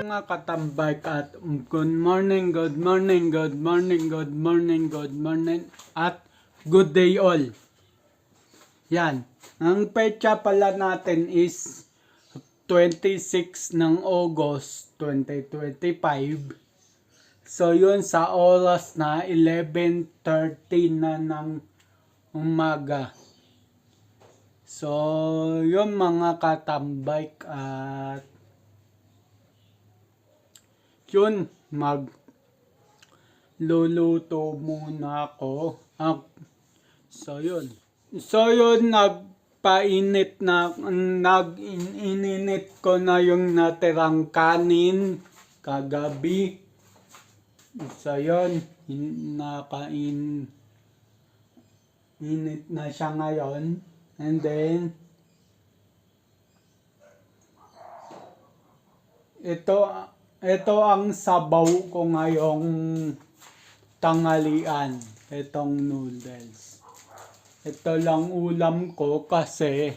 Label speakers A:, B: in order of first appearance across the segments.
A: mga katambay at good morning, good morning, good morning, good morning, good morning at good day all. Yan. Ang petsa pala natin is 26 ng August 2025. So yun sa oras na 11:30 na ng umaga. So yun mga katambay at yun, magluluto muna ako. So yun, nagpainit na, ininit ko na yung natirang kanin kagabi. So yun, init na siya ngayon. And then, ito ang sabaw ko ngayong tanghalian, itong noodles. Ito lang ulam ko kasi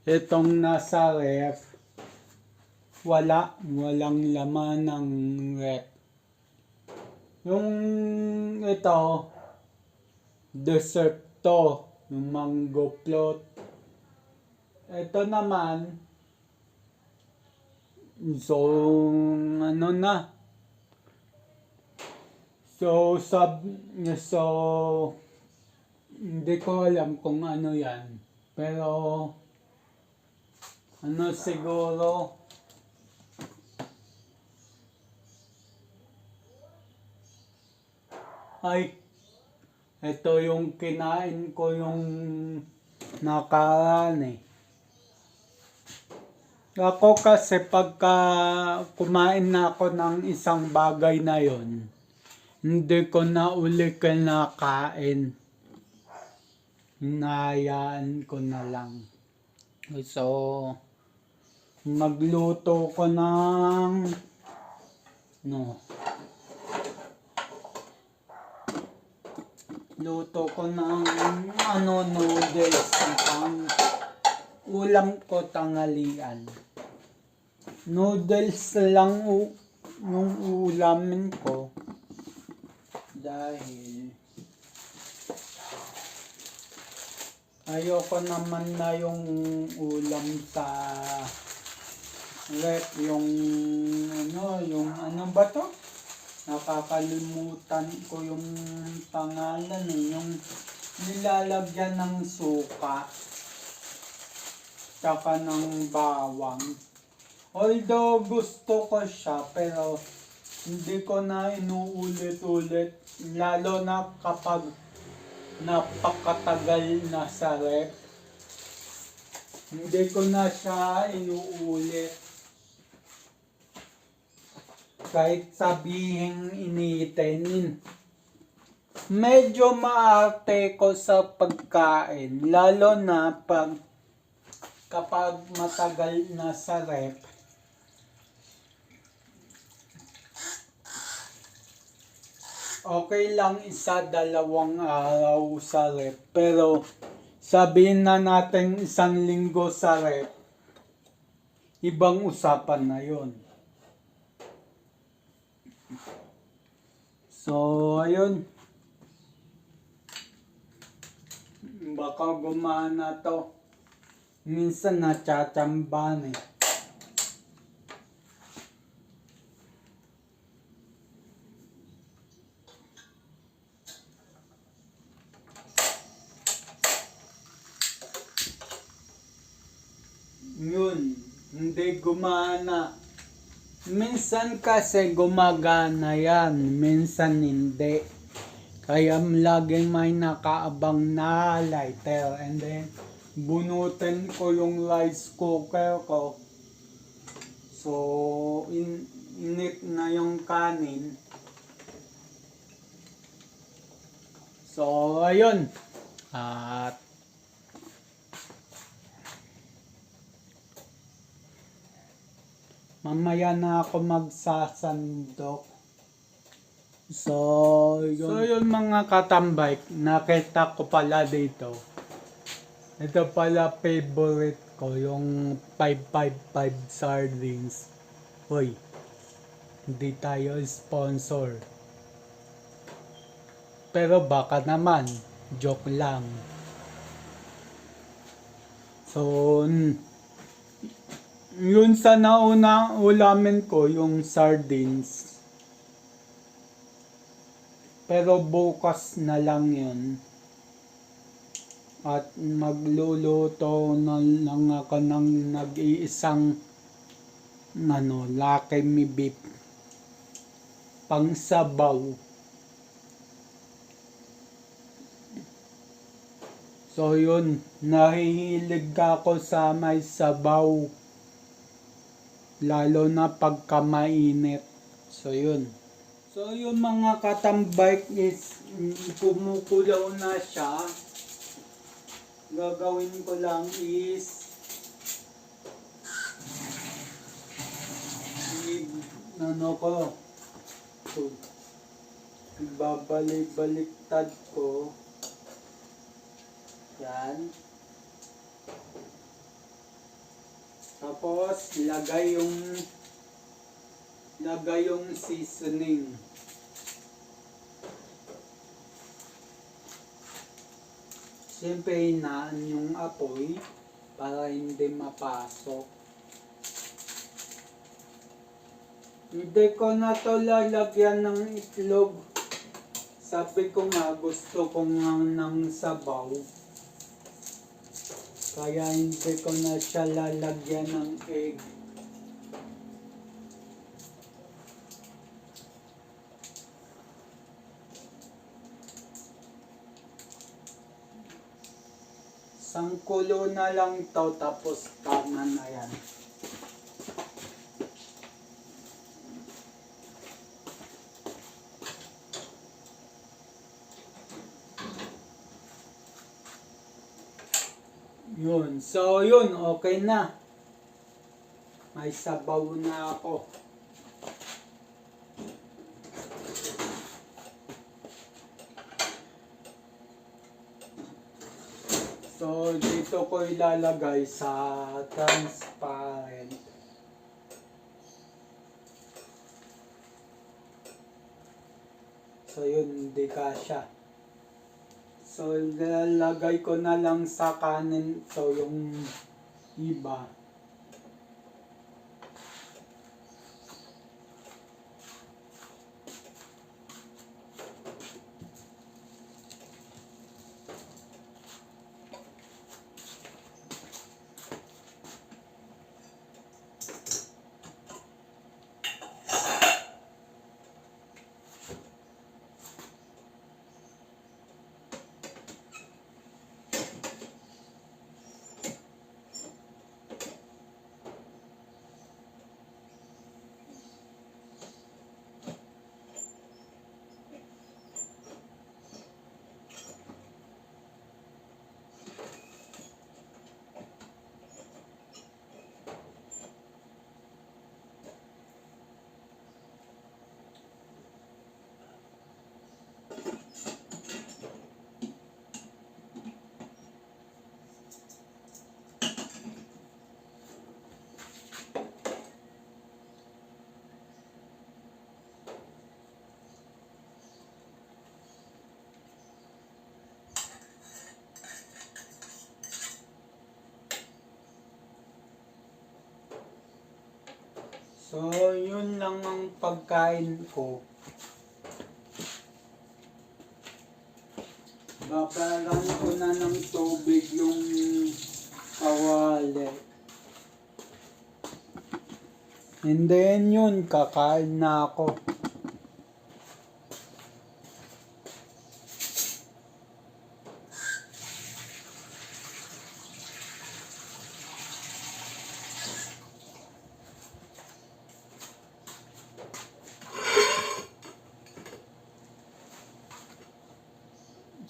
A: itong nasa ref, walang laman ng ref. Yung ito, dessert to, yung mango float. Ito naman, so, hindi ko alam kung ano yan. Pero, siguro, ito yung kinain ko yung nakaraan eh. Ako kasi pagka kumain na ako ng isang bagay na yon, hindi ko na uli kinakain. Hinahayaan ko na lang. So, magluto ko ng noodles. Ang ulam ko tanghalian. Noodles lang yung ulamin ko dahil ayoko naman na yung ulam sa rep, yung ano ba to? Nakakalimutan ko yung pangalan eh, yung nilalagyan ng suka tsaka ng bawang. Although gusto ko siya, pero hindi ko na inuulit-ulit, lalo na kapag napakatagal na sa rep. Hindi ko na siya inuulit. Kahit sabihin initin. Medyo maarte ko sa pagkain, lalo na kapag matagal na sa rep. Okay lang 1-2 araw sa rep, pero sabihin na natin 1 linggo sa rep, ibang usapan na yon. So ayun, baka gumana to. Minsan natsatamban eh. Yun, hindi gumana. Minsan kasi gumagana yan, minsan hindi. Kaya laging may nakaabang na lighter, and then bunutin ko yung rice cooker ko. So, init na yung kanin. So, ayun. At mamaya na ako magsasandok. So yun mga katambay, nakita ko pala dito. Ito pala favorite ko, yung 555 sardines. Hoy, Hindi tayo sponsor. Pero baka naman, joke lang. So, yun sa nauna ulamin ko, yung sardines. Pero bukas na lang yun. At magluluto na lang ako ng nag-iisang Lucky Me Beef. Pang sabaw. So yun, nahihilig ako sa may sabaw. Lalo na pagka mainit. So yun. So yung mga katambike is kumukulo na siya. Gagawin ko lang is ibabalik-baliktad ko. Yan. Tapos lagay yung seasoning. Siyempre hinaan yung apoy para hindi mapasok. Hindi ko na to lalagyan ng itlog. Sabi ko nga gusto ko nga ng sabaw. Kaya hindi ko na siya lalagyan ng egg. Sangkulo na lang to tapos tama na yan. Yun. So yun, okay na. May sabaw na ako. So, dito ko ilalagay sa transparent. So, yun, hindi kasya. So, ilalagay ko na lang sa kanin. So, yung iba. So, yun lang ang pagkain ko. Babaran ko na ng tubig yung kawali. And then yun, kakain na ako.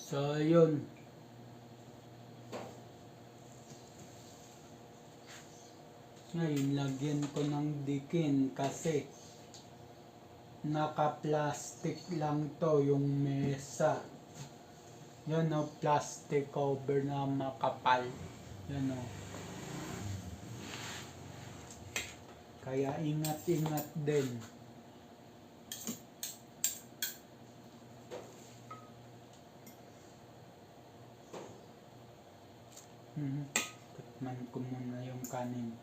A: So, yun. Ngayon, lagyan ko ng dikin kasi naka-plastic lang to yung mesa. Yan o, plastic cover na makapal. Yan o. Kaya ingat-ingat din. Tikman ko muna yung kanin.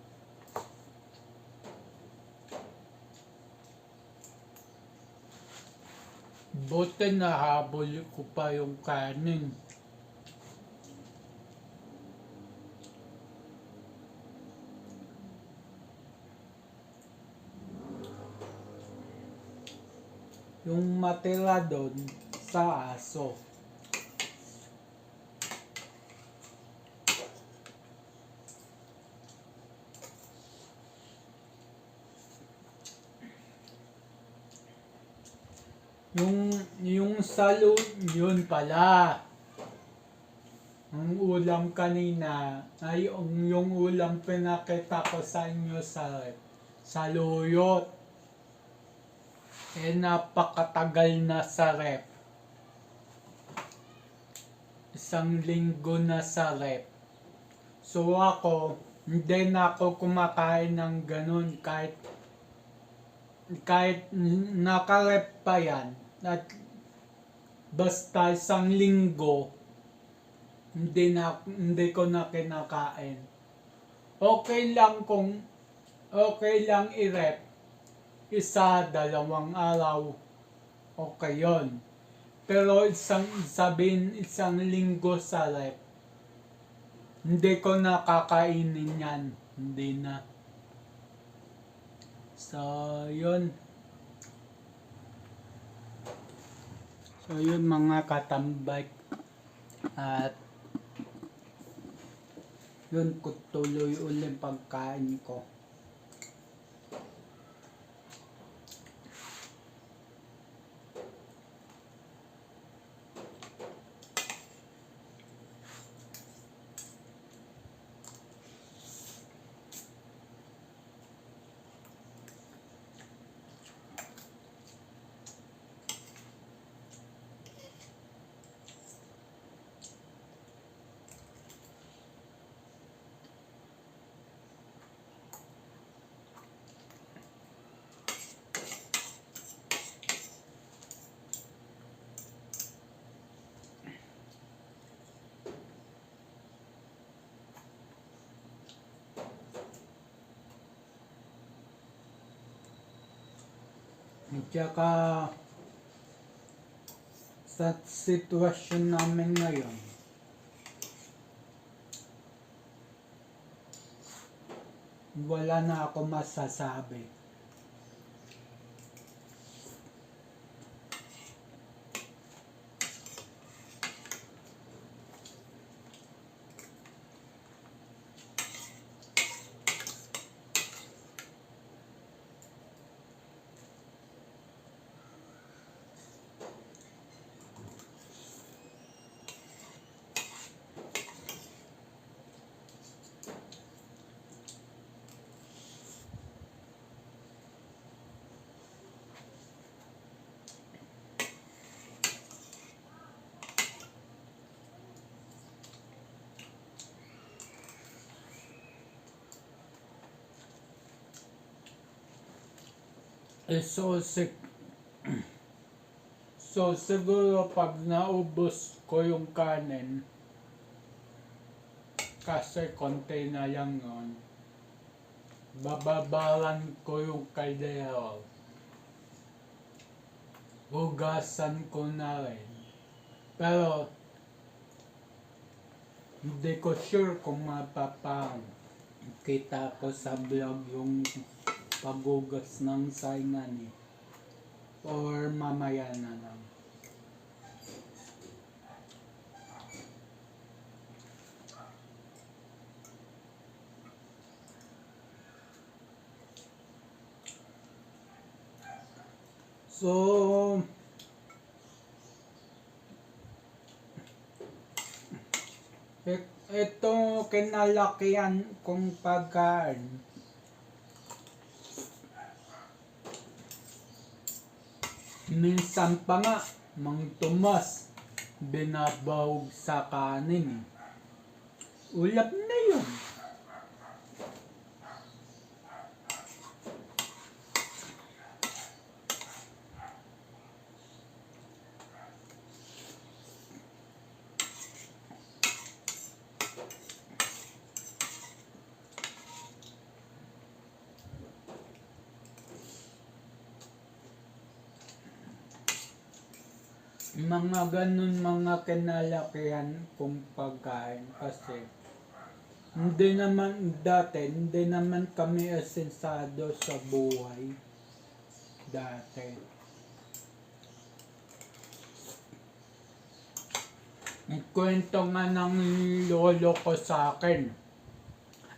A: Buti nahabol ko pa yung kanin. Yung matira doon sa aso. Yung salo, yun pala. Ang ulam kanina ay yung ulam pinakita ko sa inyo sa saluyot. Napakatagal na sa rep. 1 linggo na sa rep. So ako, hindi na ako kumakain ng ganun kahit nakarep pa yan. At basta 1 linggo, hindi ko na kinakain. Okay lang i-rep 1, 2 araw, okay yon. Pero 1 linggo sa rep, hindi ko na kakainin yan. Hindi na. So, yun mga katambay. At yun, tuloy ulit pagkain ko. At saka sa sitwasyon namin ngayon, wala na ako masasabi. So siguro pag naubos ko yung kanin, kasi konti na lang nun, bababalan ko yung kaldero, hugasan ko na rin. Pero hindi ko sure kung mapapakita ko sa vlog yung paghugas ng saingan or mamaya na lang. So ito kinalakihan kong pagkain. Minsan pa nga, Mang Tomas, binabawag sa kanin. Ulap na yun. Mga ganun mga kinalakihan kong pagkain kasi hindi naman dati, hindi naman kami asensado sa buhay dati. Ang kwento nga ng lolo ko sa akin,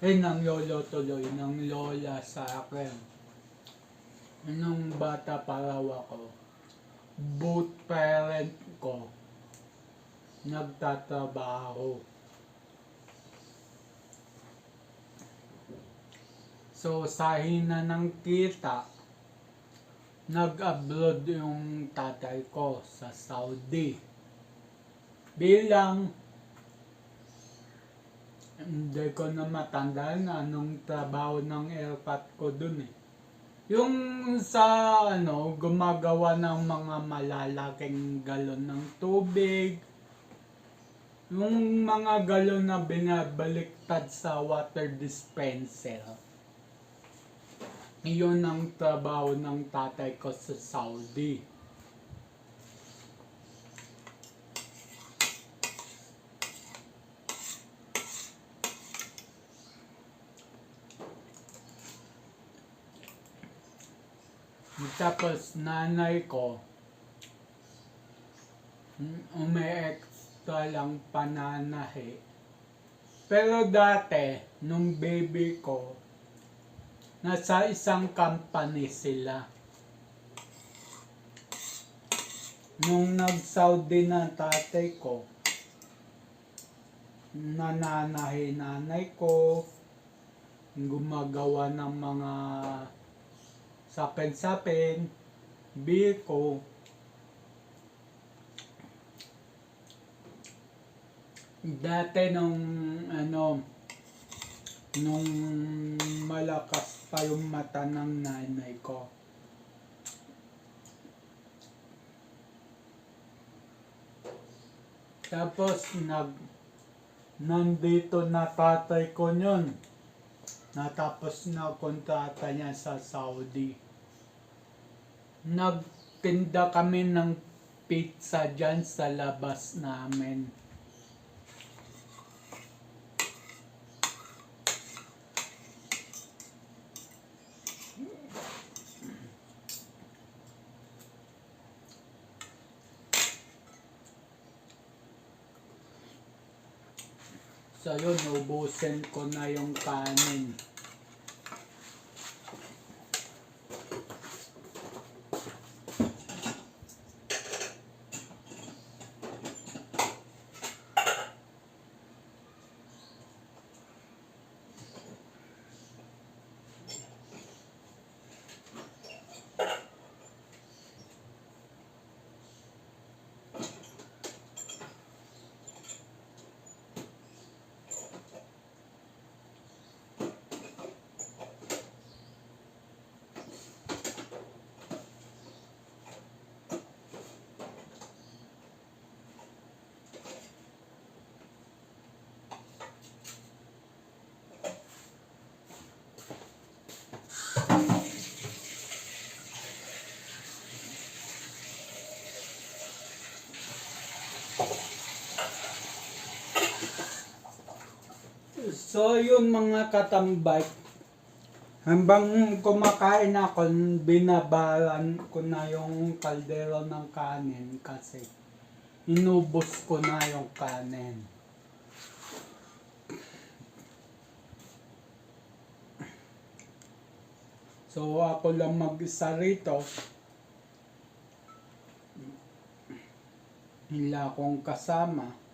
A: ng lolo tuloy, ng lola sa akin. Nung bata pa raw ako, both parent ko nagtatrabaho. So sa hina ng kita, nag-abroad yung tatay ko sa Saudi. Bilang hindi ko na matandaan anong trabaho ng airpat ko dun eh. Yung sa gumagawa ng mga malalaking galon ng tubig, yung mga galon na binabaliktad sa water dispenser. Iyon ang trabaho ng tatay ko sa Saudi. Tapos nanay ko, umi-extra lang pananahi. Pero dati, nung baby ko, nasa isang company sila. Nung nag-Saudi na tatay ko, nananahi nanay ko, gumagawa ng mga sapin-sapin, biko. Dati nung nung malakas pa yung mata ng nanay ko. Tapos nandito na tatay ko yun. Natapos na kontrata niya sa Saudi. Nagtinda kami ng pizza dyan sa labas namin. So yun, ubusin ko na yung kanin. So yun mga katambay, habang kumakain ako, binabalan ko na yung kaldero ng kanin kasi inubos ko na yung kanin. So ako lang mag-isa rito, wala akong kasama.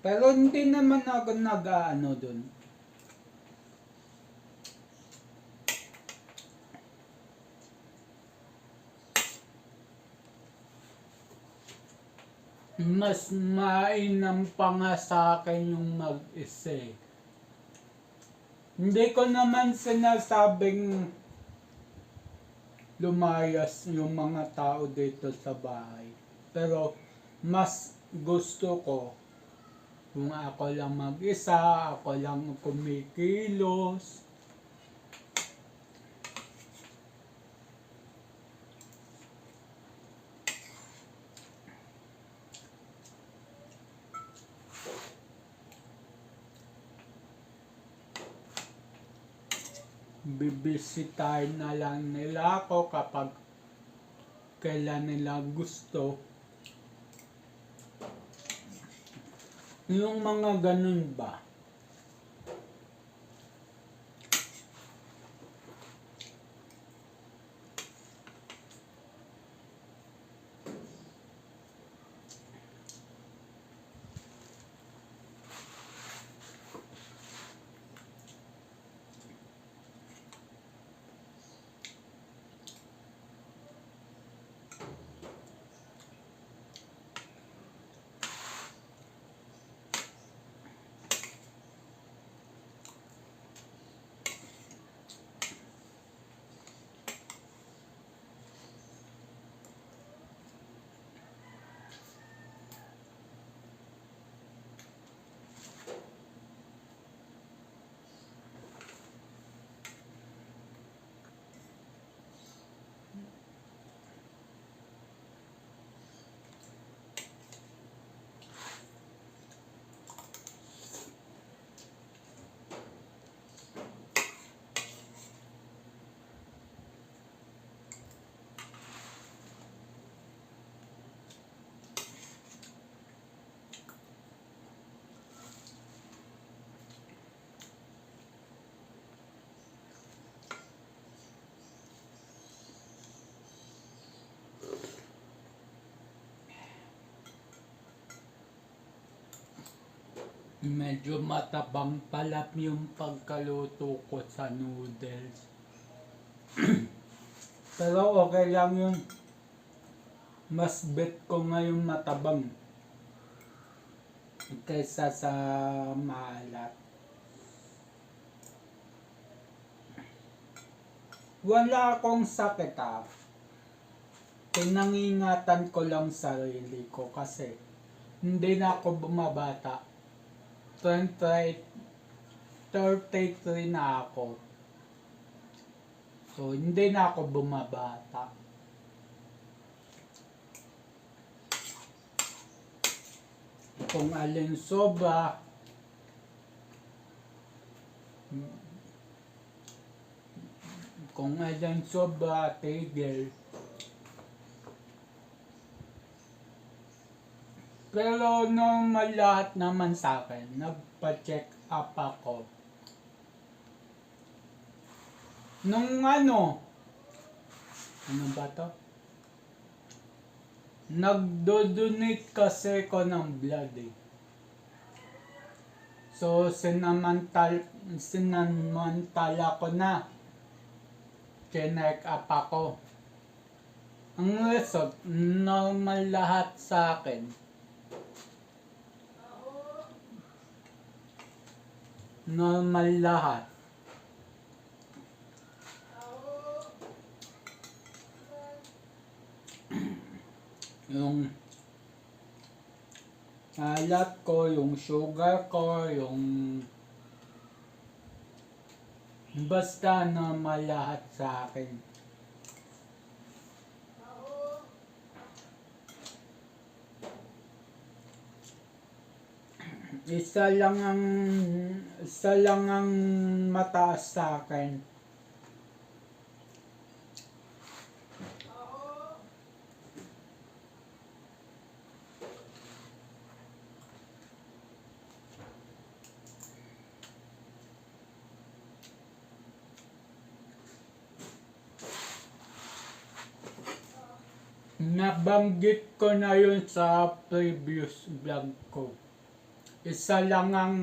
A: Pero hindi naman ako nag-aano dun. Mas mainam pa nga sa akin yung mag-isa. Hindi ko naman sinasabing lumayas yung mga tao dito sa bahay. Pero mas gusto ko kung ako lang mag-isa, ako lang kumikilos. bibisitahin na lang nila ako kapag kailan nila gusto. Yung mga ganun ba? Medyo matabang pala yung pagkaluto ko sa noodles. Pero okay lang yun. Mas bet ko ngayon matabang kaysa sa maalat. Wala akong sakit Pinangingatan ko lang sarili ko kasi hindi na ako bumabata. 33 na ako. So, hindi na ako bumabata. Kung alin sobra, tigil. Pero normal lahat naman sa akin. Nagpa-check up ako. Nung ano ba to? Nagdo-donate kasi ko ng blood So, sinamantala ko na. Check up ako. Ang result, normal lahat sa akin. Normal lahat. Yung alat ko, yung sugar ko, yung basta normal lahat sa akin. Isa lang ang mataas sa akin. Nabanggit ko na yun sa previous vlog ko. Isa lang ang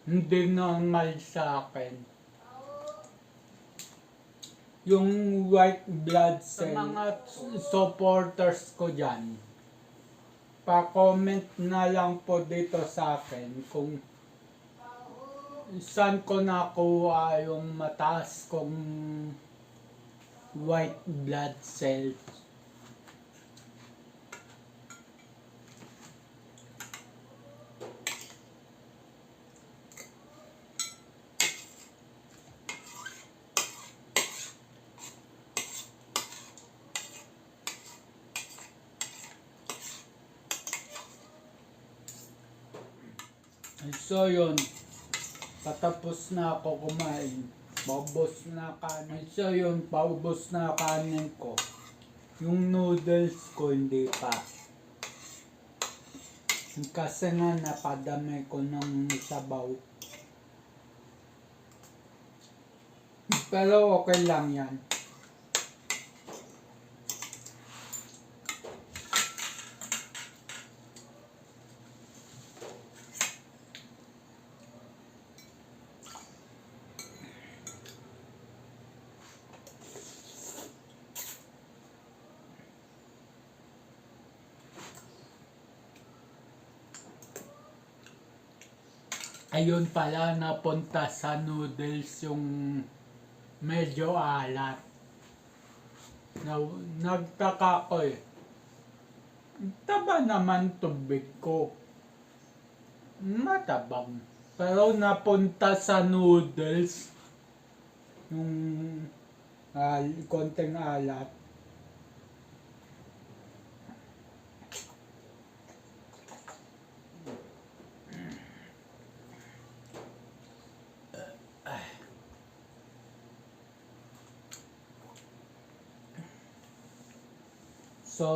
A: hindi normal sa akin. Yung white blood cell. Sa mga supporters ko dyan, pa-comment na lang po dito sa akin kung saan ko nakuha yung mataas kong white blood cells. So yun, patapos na ako kumain. Paubos na kanin. So yun, paubos na kanin ko. Yung noodles ko hindi pa. Kasi nga napadami ko ng sabaw. Pero okay lang yan. Ayun pala, napunta sa noodles yung medyo alat. Nagtaka ko eh. Taba naman tubig ko. Matabang. Pero napunta sa noodles yung konting alat. So,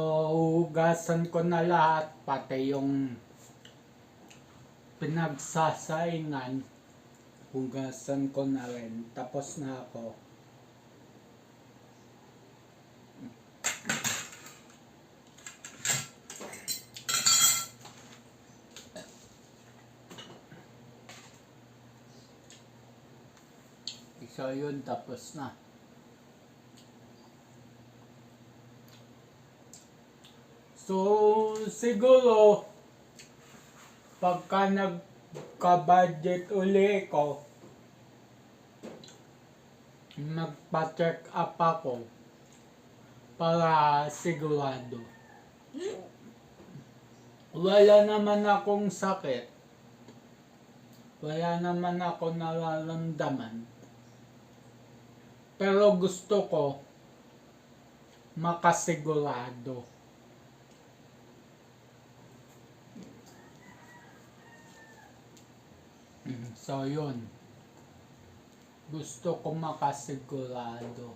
A: hugasan ko na lahat, pati yung pinagsasaingan, hugasan ko na rin. Tapos na ako. So, yun, tapos na. So, siguro, pagka nagka-budget uli ko, magpa-check up ako para sigurado. Wala naman akong sakit. Wala naman ako nararamdaman. Pero gusto ko makasigurado. So, yun. Gusto ko makasigurado.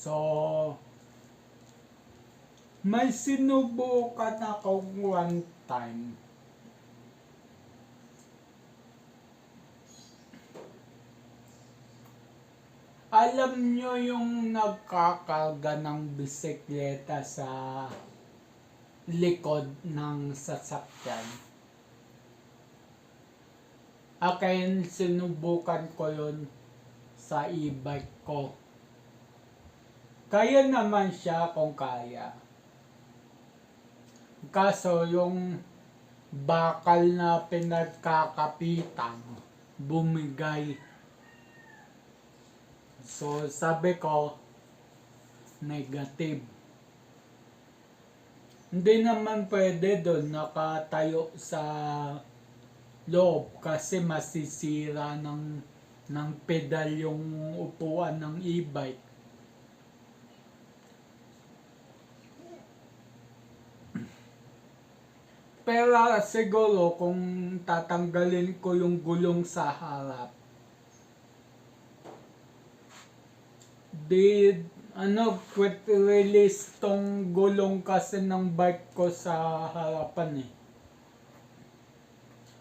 A: So, may sinubukan ako one time. Alam nyo yung nagkakarga ng bisikleta sa likod ng sasakyan? Akin sinubukan ko yun sa e-bike ko. Kaya naman siya kung kaya. Kaso yung bakal na pinagkakapitan, bumigay. So sabi ko, negative. Hindi naman pwede doon nakatayo sa loob kasi masisira ng pedal yung upuan ng e-bike. Pero siguro kung tatanggalin ko yung gulong sa harap, quick release tong gulong kasi ng bike ko sa harapan eh.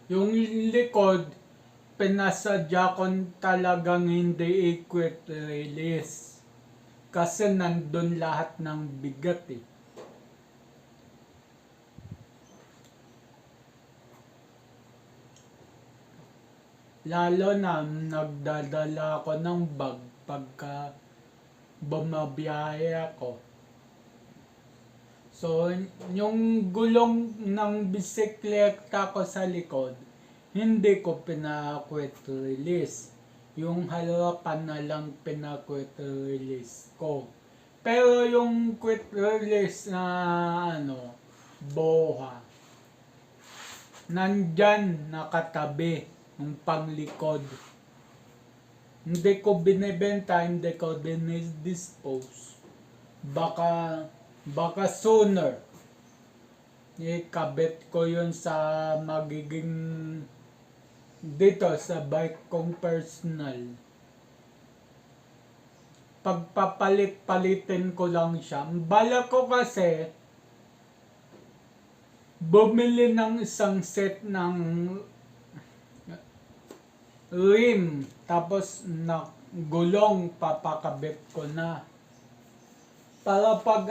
A: Yung likod, pinasadya ko talagang hindi quick release. Kasi nandun lahat ng bigat eh. Lalo na nagdadala ako ng bag pagka bumabiyahe ako. So, yung gulong ng bisikleta ko sa likod, hindi ko pina-quick release. Yung harapan na lang pina-quick release ko. Pero yung quick release na boha. Nandyan nakatabi ng panglikod. Hindi ko binibenta, hindi ko dinidispose. Baka sooner ikabit ko yun sa magiging dito sa bike kong personal. Pagpapalit-palitin ko lang siya. Bala ko kasi bumili ng isang set ng rim, tapos na gulong, papakabit ko na. Para pag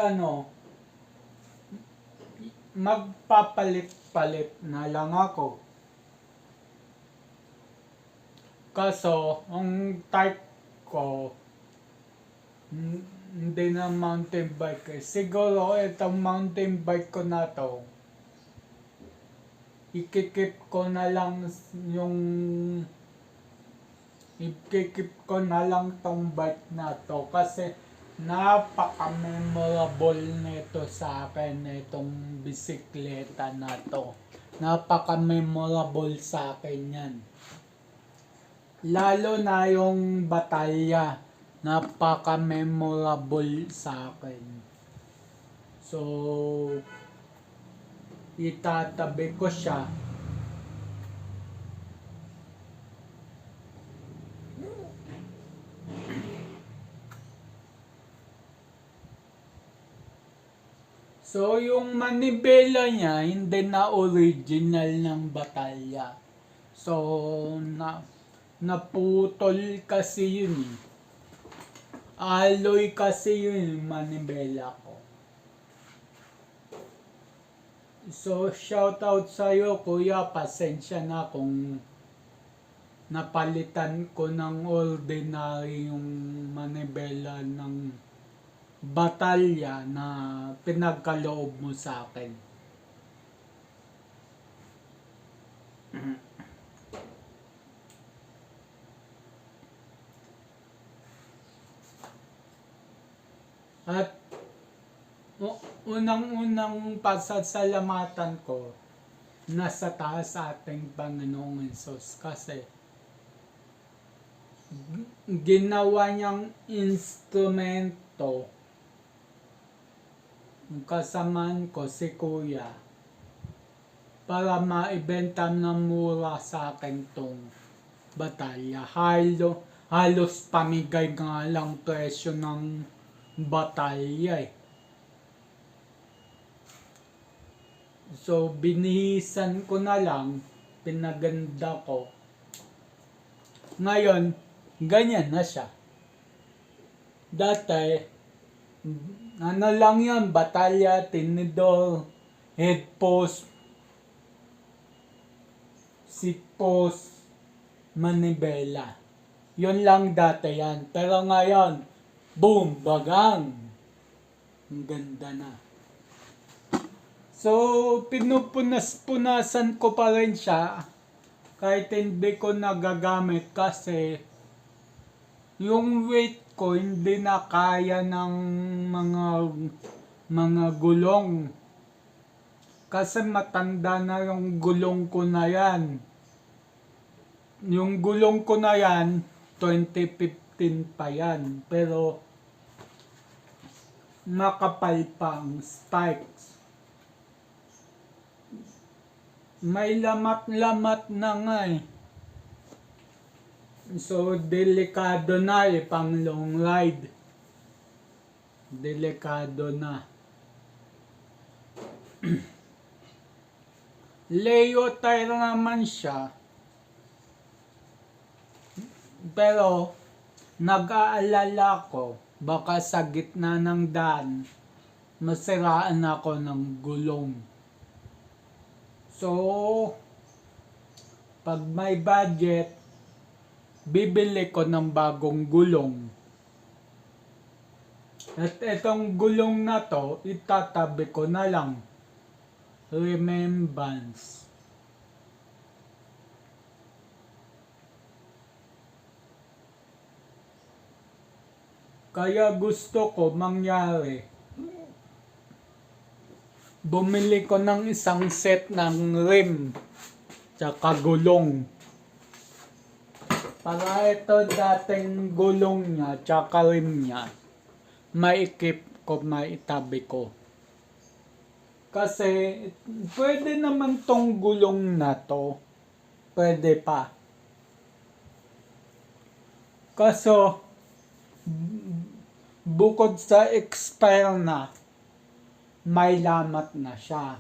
A: magpapalit-palit na lang ako. Kaso, ang type ko, hindi na mountain bike. Siguro, itong mountain bike ko na to, ikikip ko na lang tong bike na to kasi napaka-memorable nito sa akin, itong bisikleta na to. Napaka-memorable sa akin yan. Lalo na yung batalya, napaka-memorable sa akin. So, itatabi ko siya. So, yung manibela niya, hindi na original ng batalya. So, naputol kasi yun eh. Alloy kasi yun yung manibela ko. So, shoutout sa'yo, kuya. Pasensya na kung napalitan ko ng ordinary yung manibela ng batalya na pinagkaloob mo sa akin. At unang-unang pasasalamatan ko nasa taas ating Panginoong Hesus kasi ginawa niyang instrumento kasamaan ko si kuya para maibenta ng mura sa akin tong batalya. Halos pamigay nga lang presyo ng batalya eh. So binihisan ko na lang, pinaganda ko. Ngayon, ganyan na siya. Dati, lang yan, batalya, tinidor, head post, seat post, manibela. Yun lang dati yan. Pero ngayon, boom, bagang. Ang ganda na. So, pinupunas-punasan ko pa rin siya kahit hindi ko nagagamit kasi yung weight ko hindi na kaya ng mga gulong. Kasi matanda na yung gulong ko na yan. Yung gulong ko na yan, 2015 pa yan. Pero makapal pa ang spikes. May lamat-lamat na nga eh. So, delikado na eh, pang long ride. Delikado na. Leo tire naman siya. Pero, nag-aalala ko, baka sa gitna ng daan, masiraan ako ng gulong. So, pag may budget, bibili ko ng bagong gulong. At itong gulong na to, itatabi ko na lang. Remembrance. Kaya gusto ko mangyari bumili ko ng isang set ng rim tsaka gulong. Para ito dating gulong niya tsaka rim niya, maikip ko, maitabi ko. Kasi pwede naman tong gulong na to, pwede pa. Kaso bukod sa expire na, may lamat na siya.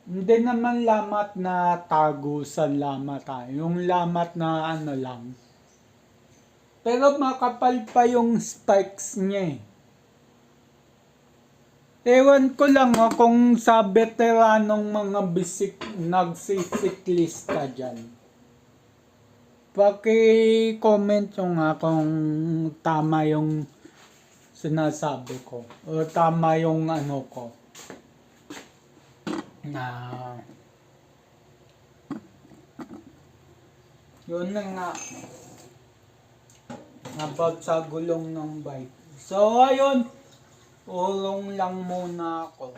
A: Hindi naman lamat na tagusan lamat yung lamat na ano lang. Pero makapal pa yung spikes niya eh. Ewan ko lang kung sa veteranong mga nagsisiklista dyan. Paki-comment nyo nga kung tama yung sinasabi ko. O tama yung ano ko. Na yun na nga. About sa gulong ng bike. So ayun. Ulong lang muna ako.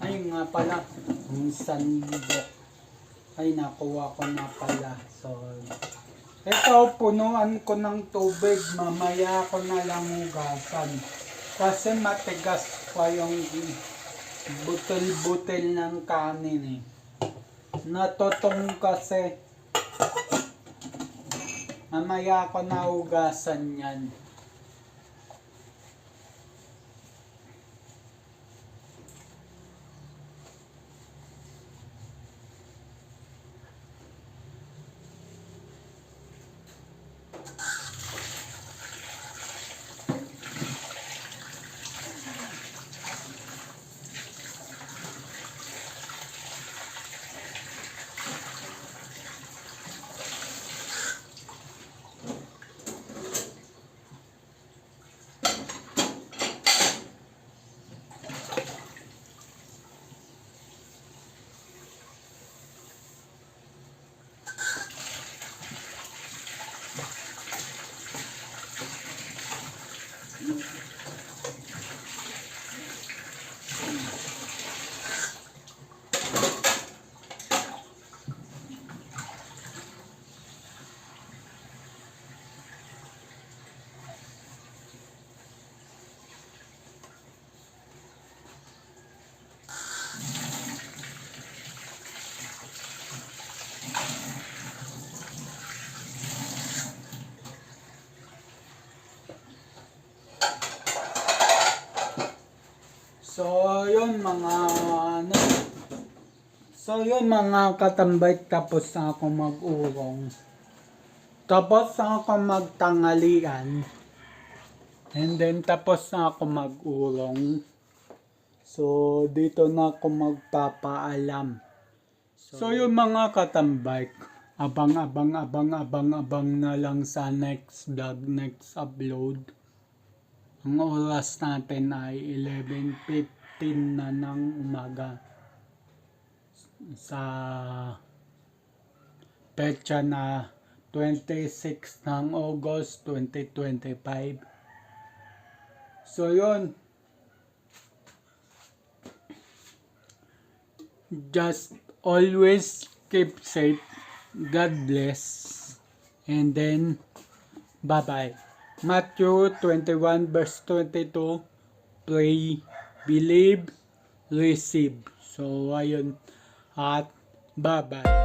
A: Ay nga pala, ang sandok. Ay nakuha ko na pala. So, ito punuan ko ng tubig. Mamaya ko na lang hugasan. Kasi matigas pa yung butil-butil ng kanin eh. Natutong kasi. Mamaya ko na hugasan yan. So, yun mga ano. So, yun mga katambay, tapos na ako mag-urong. Tapos na ako magtangalian. And then, tapos na ako mag-urong. So, dito na ako magpapaalam. So, yun mga katambay, abang na lang sa next vlog, next upload. Ang oras natin ay 11:15 na ng umaga sa petsa na 26 ng August 2025. So yun, just always keep safe, God bless, and then Bye-bye. Matthew 21 verse 22, pray, believe, receive. So, ayun. At bye-bye.